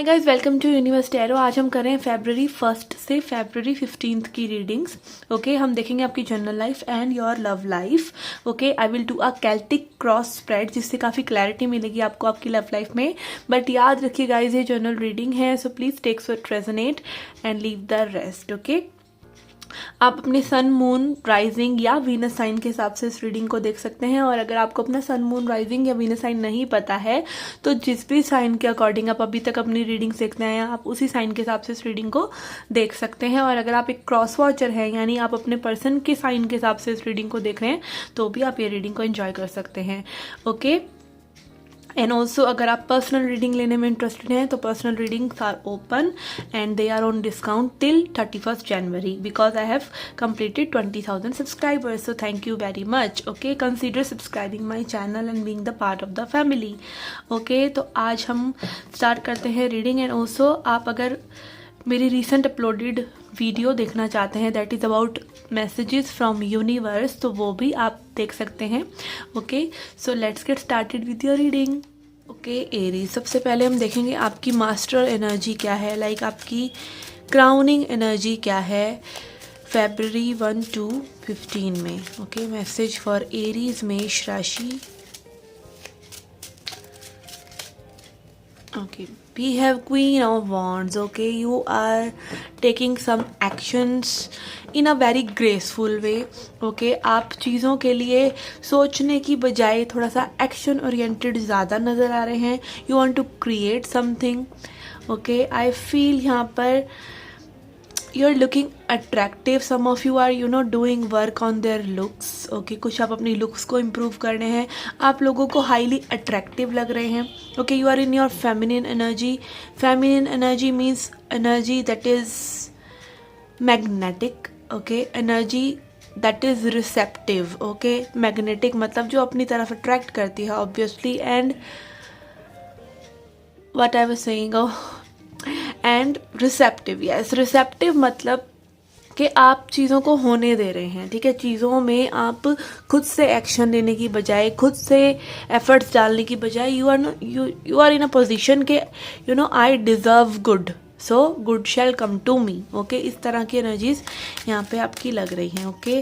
Guys, welcome to universe tarot. आज हम कर रहे हैं February 1 से February 15 की रीडिंग्स। ओके, हम देखेंगे आपकी general life and your love life. Okay, I will do a Celtic cross spread जिससे काफ़ी क्लैरिटी मिलेगी आपको आपकी लव लाइफ में। बट याद रखिए गाइज, ये जनरल रीडिंग है, so please take what resonate and leave the rest. Okay, आप अपने सन मून राइजिंग या वीनस साइन के हिसाब से इस रीडिंग को देख सकते हैं। और अगर आपको अपना सन मून राइजिंग या वीनस साइन नहीं पता है तो जिस भी साइन के अकॉर्डिंग आप अभी तक अपनी रीडिंग देखते हैं आप उसी साइन के हिसाब से इस रीडिंग को देख सकते हैं। और अगर आप एक क्रॉस वॉचर हैं यानी आप अपने पर्सन के साइन के हिसाब से इस रीडिंग को देख रहे हैं तो भी आप ये रीडिंग को एंजॉय कर सकते हैं। ओके, एंड ऑल्सो अगर आप पर्सनल रीडिंग लेने में इंटरेस्टेड हैं तो personal readings are open and they are on discount till 31st January because I have completed 20,000 subscribers, so thank you very much. Okay, consider subscribing my channel and being the part of the family. Okay, तो आज हम start करते हैं reading. And also आप अगर मेरी recent uploaded video देखना चाहते हैं that is about messages from universe तो वो भी आप देख सकते हैं। Okay, so let's get started with your reading. Okay Aries, सबसे पहले हम देखेंगे आपकी मास्टर एनर्जी क्या है, लाइक आपकी क्राउनिंग एनर्जी क्या है February 1 to 15 में। ओके, मैसेज फॉर एरीज मेष राशि। Okay, we have Queen of Wands. Okay, you are taking some actions in a very graceful way. Okay, आप चीज़ों के लिए सोचने की बजाय थोड़ा सा एक्शन ओरिएंटेड ज़्यादा नज़र आ रहे हैं। You want to create something. Okay, I feel यहाँ पर you're looking attractive. Some of you are doing work on their looks. Okay, कुछ आप अपनी looks को improve कर रहे हैं, आप लोगों को highly attractive लग रहे हैं। Okay, you are in your feminine energy. Feminine energy means energy that is magnetic. Okay, energy that is receptive. Okay, magnetic मतलब जो अपनी तरफ attract करती है obviously, and what I was saying, and receptive. Yes, receptive मतलब कि आप चीज़ों को होने दे रहे हैं। ठीक है, चीज़ों में आप खुद से एक्शन लेने की बजाय, खुद से एफर्ट्स डालने की बजाय you are in a position के I deserve good, so good shall come to me. Okay, इस तरह की एनर्जीज यहाँ पे आपकी लग रही हैं। Okay,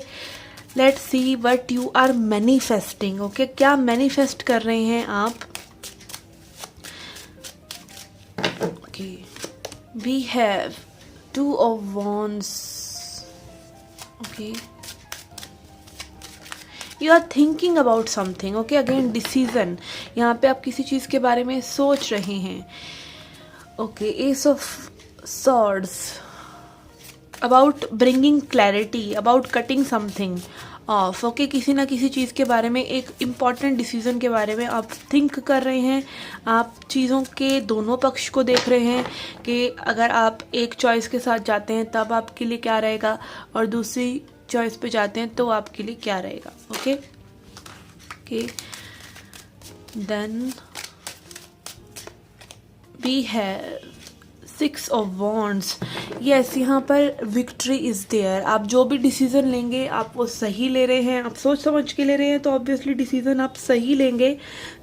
let's see what you are manifesting. Okay, क्या मैनिफेस्ट कर रहे हैं आप। Okay, we have 2 of Wands. Okay, you are thinking about something. Okay, again decision, यहाँ पे आप किसी चीज़ के बारे में सोच रहे हैं। Okay, Ace of Swords, about bringing clarity, about cutting something of. Okay, किसी ना किसी चीज़ के बारे में, एक इम्पॉर्टेंट डिसीजन के बारे में आप थिंक कर रहे हैं। आप चीज़ों के दोनों पक्ष को देख रहे हैं कि अगर आप एक चॉइस के साथ जाते हैं तब आपके लिए क्या रहेगा और दूसरी चॉइस पे जाते हैं तो आपके लिए क्या रहेगा। Okay okay, then we have 6 of Wands. Yes, यहाँ पर विक्ट्री इज़ देयर। आप जो भी डिसीज़न लेंगे आप वो सही ले रहे हैं, आप सोच समझ के ले रहे हैं तो ऑब्वियसली डिसीज़न आप सही लेंगे।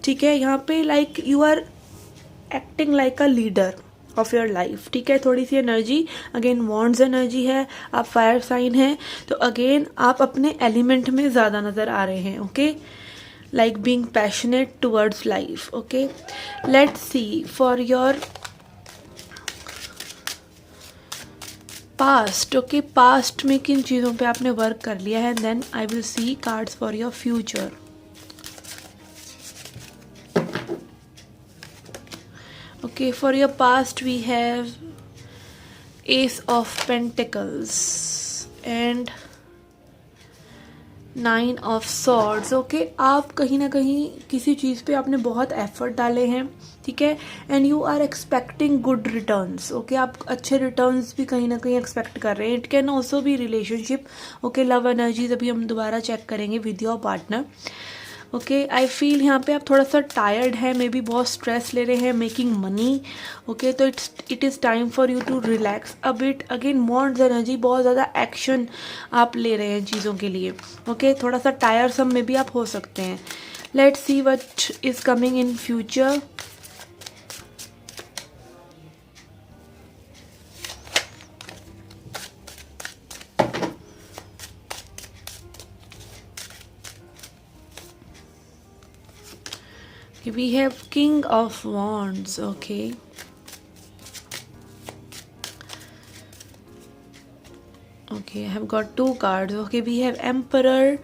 ठीक है, यहाँ पे like you are acting like a leader of your life. ठीक है, थोड़ी सी एनर्जी अगेन वॉन्ड्स एनर्जी है, आप फायर साइन हैं तो अगेन आप अपने एलिमेंट में ज़्यादा नज़र आ रहे हैं। Okay, like being passionate towards life. Okay, let's see for your past. Okay, past में किन चीज़ों पे आपने वर्क कर लिया है, then I will see cards for your future. Okay, for your past we have ace of pentacles and 9 of swords. Okay, आप कहीं ना कहीं किसी चीज़ पे आपने बहुत एफर्ट डाले हैं। ठीक है, and you are expecting good returns. Okay, आप अच्छे रिटर्न्स भी कहीं ना कहीं एक्सपेक्ट कर रहे हैं। इट कैन ऑल्सो भी रिलेशनशिप। ओके, लव एनर्जीज अभी हम दोबारा चेक करेंगे with your partner. Okay, I feel यहाँ पे आप थोड़ा सा टायर्ड है, मे बी बहुत स्ट्रेस ले रहे हैं मेकिंग मनी। ओके, तो it is time for you to relax a bit. Again wants energy, बहुत ज़्यादा एक्शन आप ले रहे हैं चीज़ों के लिए। ओके, थोड़ा सा टायरसम में भी आप हो सकते हैं। Let's see what is coming in future. We have King of Wands. Okay. Okay, I have got 2 cards. Okay, we have Emperor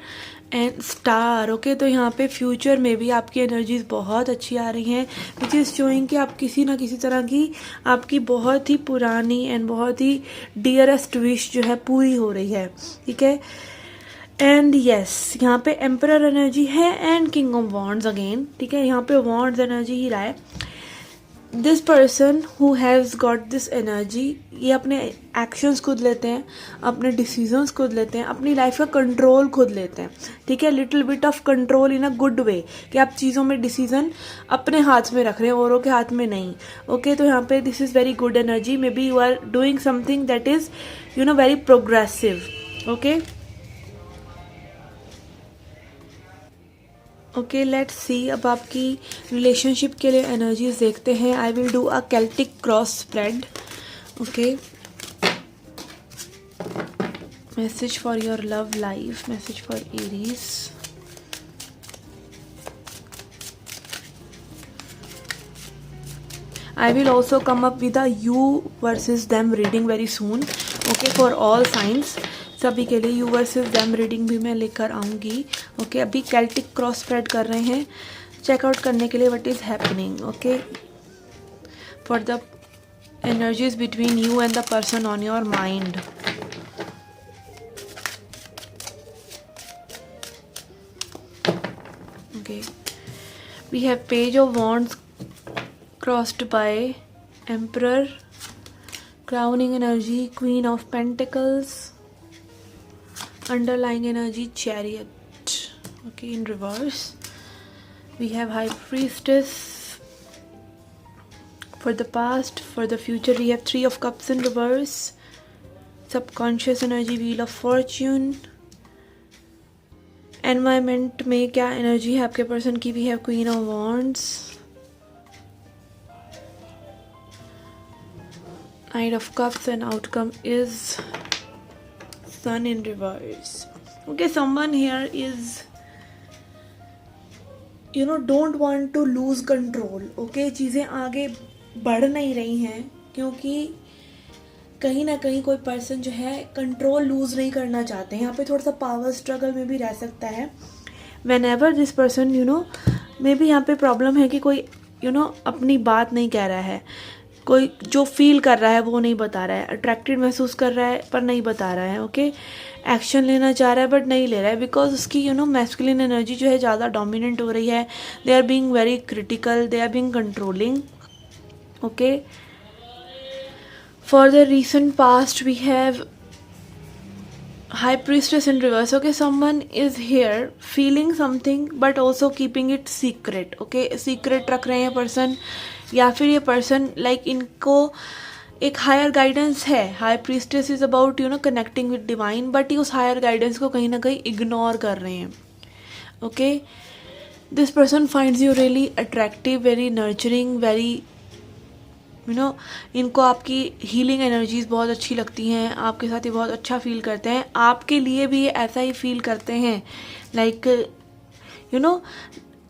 and star. Okay, तो यहाँ पे फ्यूचर में भी आपकी एनर्जीज बहुत अच्छी आ रही हैं, विच इज़ शोइंग कि आप किसी ना किसी तरह की आपकी बहुत ही पुरानी एंड बहुत ही डियरेस्ट विश जो है पूरी हो रही है. ठीक है. एंड यस, यहाँ पे एम्परर एनर्जी है and king of wands again. ठीक है, यहाँ पे वॉन्ड्स एनर्जी ही रहा है. This person who has got this energy, ये अपने एक्शंस खुद लेते हैं, अपने डिसीजंस खुद लेते हैं, अपनी लाइफ का कंट्रोल खुद लेते हैं. ठीक है, little bit of control in a good way, कि आप चीज़ों में डिसीजन अपने हाथ में रख रहे हैं, औरों के हाथ में नहीं. ओके, तो यहाँ पे this is very good energy. Maybe you are doing something that is very progressive. Okay. Okay, let's see. अब आपकी रिलेशनशिप के लिए एनर्जीज देखते हैं. I will do a Celtic cross spread. Okay. Message for your love life, message for Aries. I will also come up with a you versus them reading very soon. Okay, for all signs. सभी के लिए you versus them reading भी मैं लेकर आऊँगी. Okay, अभी Celtic cross spread कर रहे हैं चेकआउट करने के लिए what is happening. Okay, for the energies between you and the person on your mind. Okay, we have page of wands crossed by Emperor, crowning energy, Queen of Pentacles, underlying energy Chariot. Okay, in reverse we have High Priestess. For the past, for the future we have Three of Cups in reverse, subconscious energy Wheel of Fortune. Environment में क्या energy है आपके person की? We have Queen of Wands, Knight of Cups, and outcome is Sun in reverse. Okay, someone here is don't want to lose control. Okay, चीज़ें आगे बढ़ नहीं रही हैं क्योंकि कहीं ना कहीं कोई पर्सन जो है कंट्रोल लूज नहीं करना चाहते हैं. यहाँ पे थोड़ा सा पावर स्ट्रगल में भी रह सकता है. whenever this person may be यहाँ पे प्रॉब्लम है कि कोई अपनी बात नहीं कह रहा है, कोई जो फील कर रहा है वो नहीं बता रहा है, अट्रैक्टेड महसूस कर रहा है पर नहीं बता रहा है. ओके, एक्शन लेना चाह रहा है बट नहीं ले रहा है बिकॉज उसकी मैस्कुलिन एनर्जी जो है ज़्यादा डोमिनेंट हो रही है. They are being very critical, they are being controlling. Okay, for the recent past we have High Priestess in reverse. Okay, someone is here feeling something but also keeping it secret. Okay, secret रख रहे हैं person, या फिर ये person इनको एक higher guidance है. High priestess is about connecting with divine, but ये उस हायर गाइडेंस को कहीं ना कहीं इग्नोर कर रहे हैं. Okay, this person finds you really attractive, very nurturing, very इनको आपकी हीलिंग एनर्जीज बहुत अच्छी लगती हैं. आपके साथ ये बहुत अच्छा फील करते हैं. आपके लिए भी ये ऐसा ही फील करते हैं.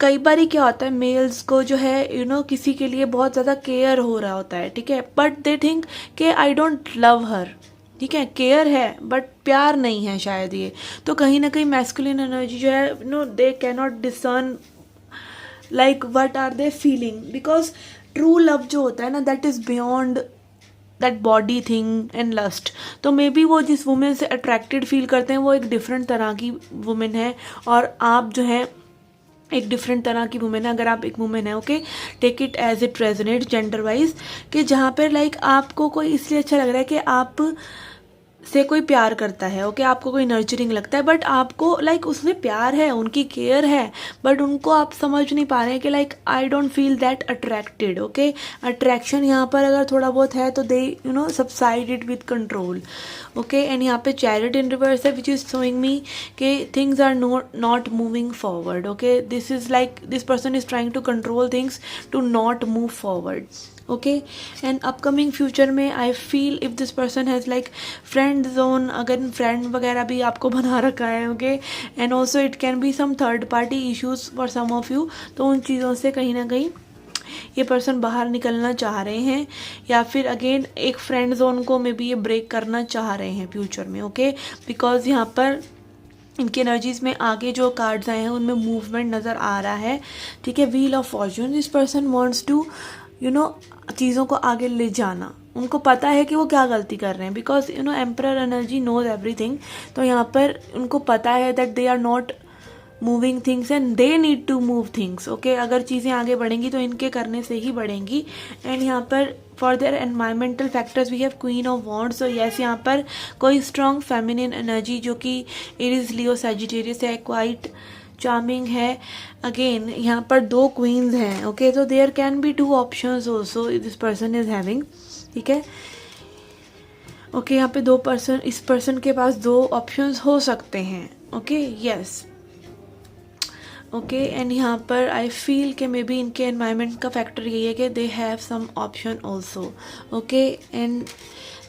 कई बार क्या होता है, मेल्स को जो है किसी के लिए बहुत ज़्यादा केयर हो रहा होता है. ठीक है, बट दे थिंक कि आई डोंट लव हर. ठीक है, केयर है बट प्यार नहीं है शायद ये. तो कहीं ना कहीं मैस्कुलिन एनर्जी जो है they cannot discern what are they feeling, because true love जो होता है ना, that is beyond that body thing and lust. तो मे बी वो जिस वुमेन से अट्रैक्टेड फील करते हैं वो एक डिफरेंट तरह की वुमेन है और आप जो है एक डिफरेंट तरह की वुमेन है. अगर आप एक वुमेन है, okay, take it as it resonate gender wise, कि जहाँ पर आपको कोई इसलिए अच्छा लग रहा है कि आप से कोई प्यार करता है. ओके, आपको कोई नर्चरिंग लगता है, बट आपको उसमें प्यार है, उनकी केयर है, बट उनको आप समझ नहीं पा रहे हैं कि I don't feel that attracted. Okay, attraction यहाँ पर अगर थोड़ा बहुत है तो they subside it with control. Okay, and यहाँ पे चैरिट इन रिवर्स है, विच इज शोइंग मी कि things are not moving forward. Okay, this is this person is trying to control things to not move forward. Okay. And upcoming future में I feel if this person has like friend zone, अगर friend वगैरह भी आपको बना रखा है, okay. And also it can be some third party issues for some of you, तो उन चीज़ों से कहीं ना कहीं ये पर्सन बाहर निकलना चाह रहे हैं, या फिर अगेन एक फ्रेंड जोन को मे बी ये ब्रेक करना चाह रहे हैं फ्यूचर में, ओके। बिकॉज यहाँ पर इनकी एनर्जीज में आगे जो कार्ड्स आए हैं उनमें मूवमेंट नज़र आ रहा है, ठीक है। Wheel of fortune, this person wants to चीज़ों को आगे ले जाना, उनको पता है कि वो क्या गलती कर रहे हैं, because emperor energy knows everything. तो यहाँ पर उनको पता है that they are not moving things and they need to move things, okay. अगर चीज़ें आगे बढ़ेंगी तो इनके करने से ही बढ़ेंगी। एंड यहाँ पर for their environmental factors we have queen of wands. तो यस, यहाँ पर कोई स्ट्रॉन्ग फेमिनिन एनर्जी जो कि एरीज, लियो, सैजिटेरियस है, क्वाइट चार्मिंग है। अगेन यहाँ पर 2 क्वींस हैं, ओके। तो there can be 2 options also this person is having, ठीक है, ओके। यहाँ पे 2 पर्सन, इस पर्सन के पास 2 ऑप्शंस हो सकते हैं, ओके, यस, ओके। एंड यहाँ पर आई फील कि मे बी इनके एनवायरनमेंट का फैक्टर यही है कि they have some option also, okay. And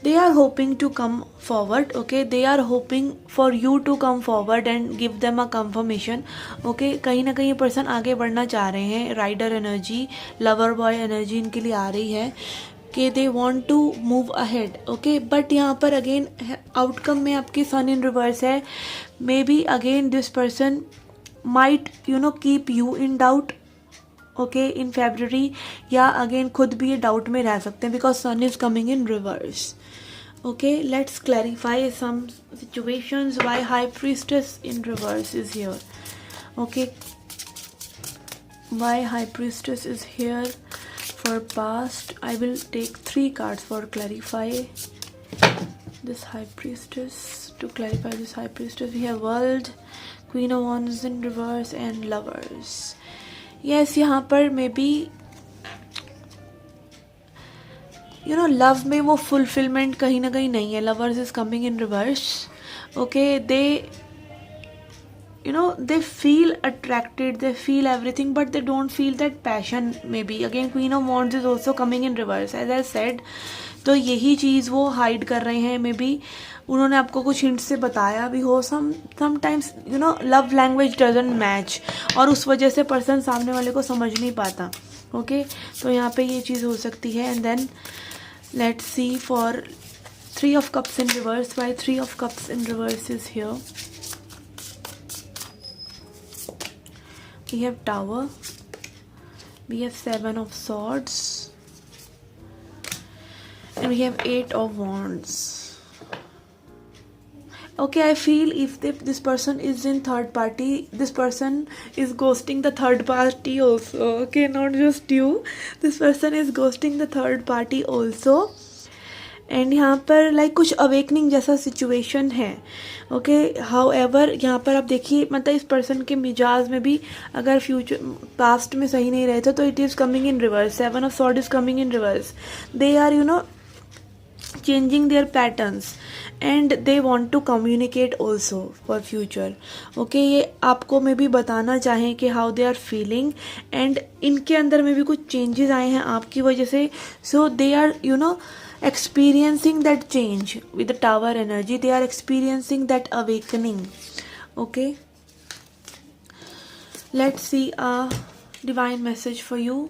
they are hoping to come forward, okay, they are hoping for you to come forward and give them a confirmation, okay। कहीं ना कहीं ये person आगे बढ़ना चाह रहे हैं, rider energy, lover boy energy इनके लिए आ रही है कि they want to move ahead, okay. But यहाँ पर अगेन आउटकम में आपकी सन इन रिवर्स है, maybe again this person might keep you in doubt, okay, in February, या अगेन खुद भी ये डाउट में रह सकते हैं because sun is coming in reverse, okay. Let's clarify some situations why high priestess in reverse is here, okay. Why high priestess is here for past, I will take 3 cards for clarify this high priestess. To clarify this high priestess we have world, queen of wands in reverse and lovers. Yes, यहाँ पर may be love में वो fulfilment कहीं ना कहीं नहीं है। Lovers is coming in reverse, okay. they feel attracted, they feel everything, but they don't feel that passion, maybe. Again, queen of wands is also coming in reverse, as I said. तो यही चीज़ वो hide कर रहे हैं, may be उन्होंने आपको कुछ hint से बताया भी हो। Sometimes love language doesn't match, और उस वजह से पर्सन सामने वाले को समझ नहीं पाता, ओके। तो यहाँ पे ये चीज़ हो सकती है। And then let's see for 3 of cups in reverse, why 3 of cups in reverse is here. We have tower, we have 7 of swords, and we have 8 of wands. Okay, I feel if this person is in third party, this person is ghosting the third party also, okay, not just you. This person is ghosting the third party also. And यहाँ पर like कुछ awakening जैसा situation है, okay. However यहाँ पर आप देखिए, मतलब इस पर्सन के मिजाज में भी अगर फ्यूचर पास्ट में सही नहीं रहे थे तो it is coming in reverse. 7 of swords is coming in reverse. They are changing their patterns and they want to communicate also for future, okay। ये आपको में भी बताना चाहें कि how they are feeling, and इनके अंदर में भी कुछ changes आए हैं आपकी वजह से, so they are experiencing that change with the tower energy, they are experiencing that awakening, okay। Let's see a divine message for you.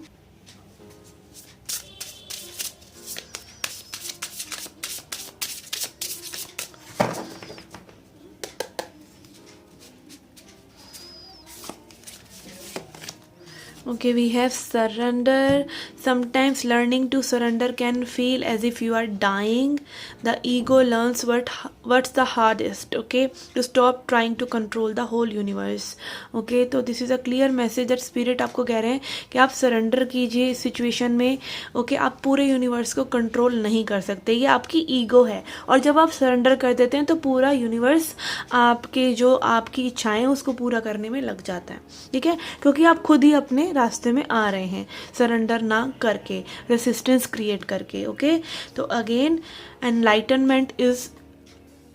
Okay, we have surrender. Sometimes learning to surrender can feel as if you are dying. The ego learns what's the hardest, okay, to stop trying to control the whole universe, okay। तो this is a clear message that spirit आपको कह रहे हैं कि आप surrender कीजिए इस situation में, okay। आप पूरे universe को control नहीं कर सकते, ये आपकी ego है, और जब आप surrender कर देते हैं तो पूरा universe आपके जो आपकी इच्छाएं हैं उसको पूरा करने में लग जाता है, ठीक है, क्योंकि आप खुद ही अपने रास्ते में आ रहे हैं सरेंडर ना करके, रेसिस्टेंस क्रिएट करके, ओके। तो again enlightenment is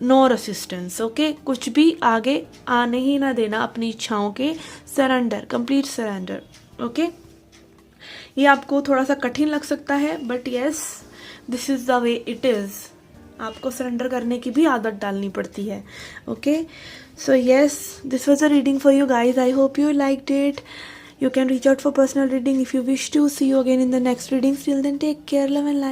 no resistance, okay. कुछ भी आगे आने ही ना देना अपनी इच्छाओं के, सरेंडर, कंप्लीट सरेंडर, ओके। ये आपको थोड़ा सा कठिन लग सकता है, but yes this is the way it is. आपको सरेंडर करने की भी आदत डालनी पड़ती है। Okay, so yes, this was a reading for you guys. I hope you liked it. You can reach out for personal reading if you wish to. See you again in the next reading. Till then, take care, love and light.